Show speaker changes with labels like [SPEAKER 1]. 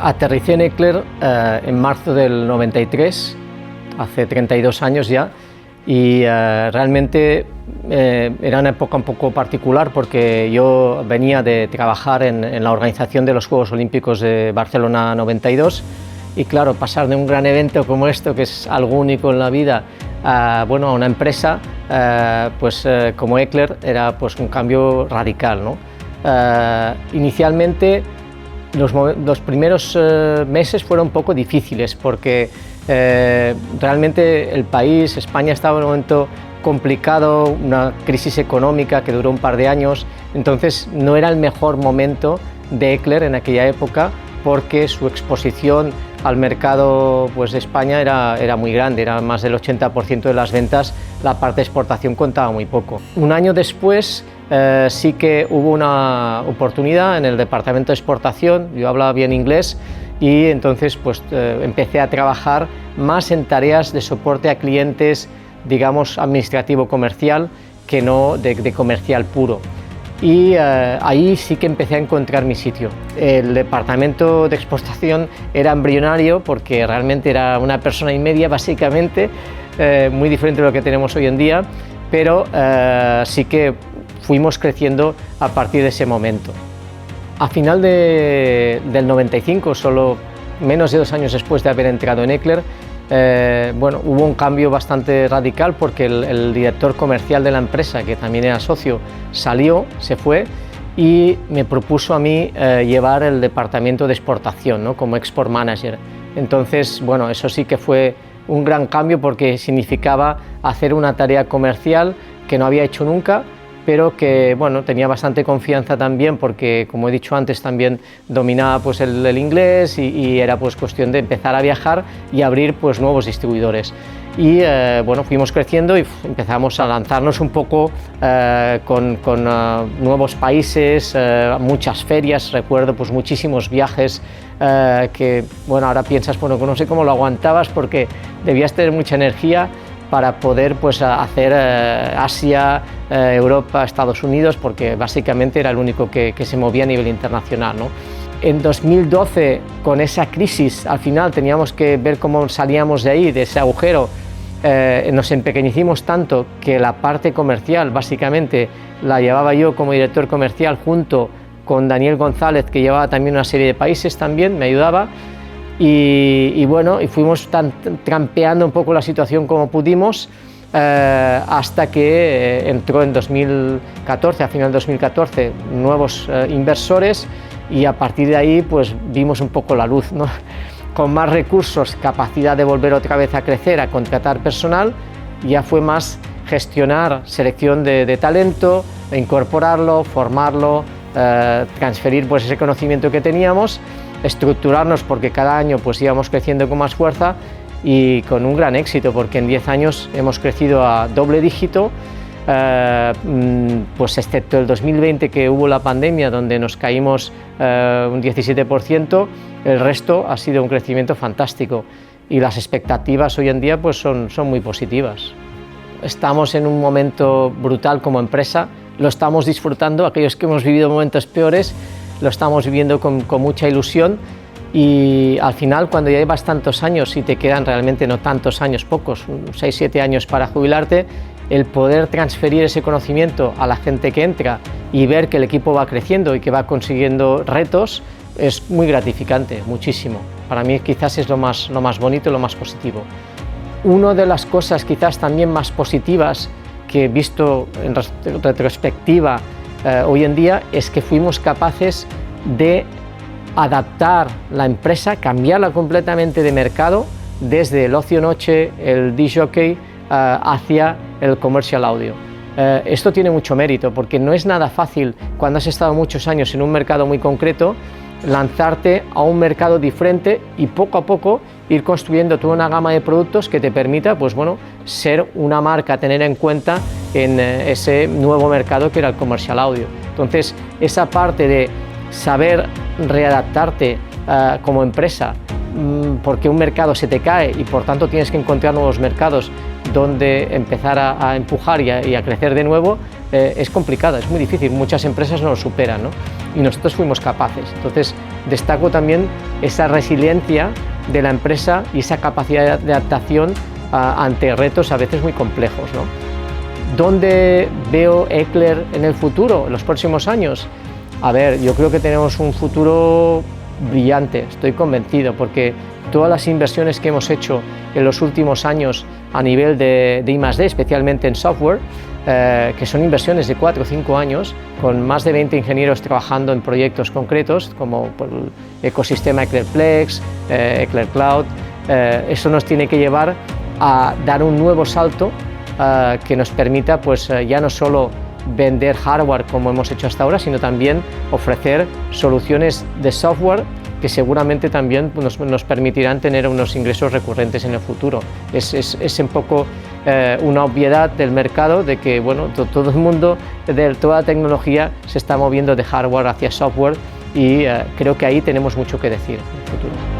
[SPEAKER 1] Aterricé en Eclair en marzo del 93, hace 32 años ya, y realmente era una época un poco particular porque yo venía de trabajar en la organización de los Juegos Olímpicos de Barcelona 92 y claro, pasar de un gran evento como esto, que es algo único en la vida, a una empresa como Eclair era pues, un cambio radical, ¿no? Inicialmente los primeros meses fueron un poco difíciles porque realmente el país, España, estaba en un momento complicado, una crisis económica que duró un par de años, entonces no era el mejor momento de Eclair en aquella época porque su exposición al mercado pues, de España era muy grande, era más del 80% de las ventas, la parte de exportación contaba muy poco. Un año después sí que hubo una oportunidad en el departamento de exportación, yo hablaba bien inglés y entonces pues, empecé a trabajar más en tareas de soporte a clientes, digamos, administrativo-comercial, que no de comercial puro. Y ahí sí que empecé a encontrar mi sitio. El departamento de exportación era embrionario porque realmente era una persona y media básicamente, muy diferente de lo que tenemos hoy en día, pero sí que fuimos creciendo a partir de ese momento. A final del 95, solo menos de 2 años después de haber entrado en Eclair, hubo un cambio bastante radical porque el director comercial de la empresa, que también era socio, se fue y me propuso a mí llevar el departamento de exportación, ¿no? Como export manager. Entonces, eso sí que fue un gran cambio porque significaba hacer una tarea comercial que no había hecho nunca, pero que tenía bastante confianza también porque, como he dicho antes, también dominaba pues, el inglés y era pues, cuestión de empezar a viajar y abrir pues, nuevos distribuidores. Y fuimos creciendo y empezamos a lanzarnos un poco con nuevos países, muchas ferias, recuerdo pues, muchísimos viajes que ahora piensas, no sé cómo lo aguantabas porque debías tener mucha energía para poder pues, hacer Asia, Europa, Estados Unidos, porque básicamente era el único que se movía a nivel internacional, ¿no? En 2012, con esa crisis, al final teníamos que ver cómo salíamos de ahí, de ese agujero. Nos empequeñecimos tanto que la parte comercial, básicamente, la llevaba yo como director comercial junto con Daniel González, que llevaba también una serie de países, también me ayudaba. Y fuimos trampeando un poco la situación como pudimos hasta que entró en 2014, a final de 2014, nuevos inversores y a partir de ahí pues vimos un poco la luz, ¿no? Con más recursos, capacidad de volver otra vez a crecer, a contratar personal, ya fue más gestionar selección de talento, incorporarlo, formarlo, transferir pues ese conocimiento que teníamos, estructurarnos porque cada año pues íbamos creciendo con más fuerza y con un gran éxito porque en 10 años hemos crecido a doble dígito, pues excepto el 2020 que hubo la pandemia donde nos caímos un 17%, el resto ha sido un crecimiento fantástico y las expectativas hoy en día pues son muy positivas. Estamos en un momento brutal como empresa, lo estamos disfrutando, aquellos que hemos vivido momentos peores lo estamos viviendo con mucha ilusión y al final cuando ya llevas tantos años y te quedan realmente no tantos años, pocos, 6-7 años para jubilarte, el poder transferir ese conocimiento a la gente que entra y ver que el equipo va creciendo y que va consiguiendo retos es muy gratificante, muchísimo. Para mí quizás es lo más bonito, lo más positivo. Una de las cosas quizás también más positivas que he visto en retrospectiva hoy en día es que fuimos capaces de adaptar la empresa, cambiarla completamente de mercado desde el ocio noche, el disc jockey hacia el commercial audio. Esto tiene mucho mérito porque no es nada fácil cuando has estado muchos años en un mercado muy concreto lanzarte a un mercado diferente y poco a poco ir construyendo toda una gama de productos que te permita ser una marca a tener en cuenta en ese nuevo mercado que era el comercial audio. Entonces esa parte de saber readaptarte como empresa porque un mercado se te cae y por tanto tienes que encontrar nuevos mercados donde empezar a empujar y a crecer de nuevo, es complicado, es muy difícil, muchas empresas no lo superan, ¿no? y nosotros fuimos capaces. Entonces, destaco también esa resiliencia de la empresa y esa capacidad de adaptación ante retos a veces muy complejos, ¿no? ¿Dónde veo Eclair en el futuro, en los próximos años? A ver, yo creo que tenemos un futuro brillante, estoy convencido, porque todas las inversiones que hemos hecho en los últimos años a nivel de I+D, especialmente en software, que son inversiones de 4 o 5 años, con más de 20 ingenieros trabajando en proyectos concretos, como el ecosistema Eclairplex, Eclair Cloud, eso nos tiene que llevar a dar un nuevo salto que nos permita pues, ya no solo vender hardware como hemos hecho hasta ahora, sino también ofrecer soluciones de software que seguramente también nos permitirán tener unos ingresos recurrentes en el futuro. Es un poco una obviedad del mercado de que bueno, todo el mundo, toda la tecnología se está moviendo de hardware hacia software y creo que ahí tenemos mucho que decir en el futuro.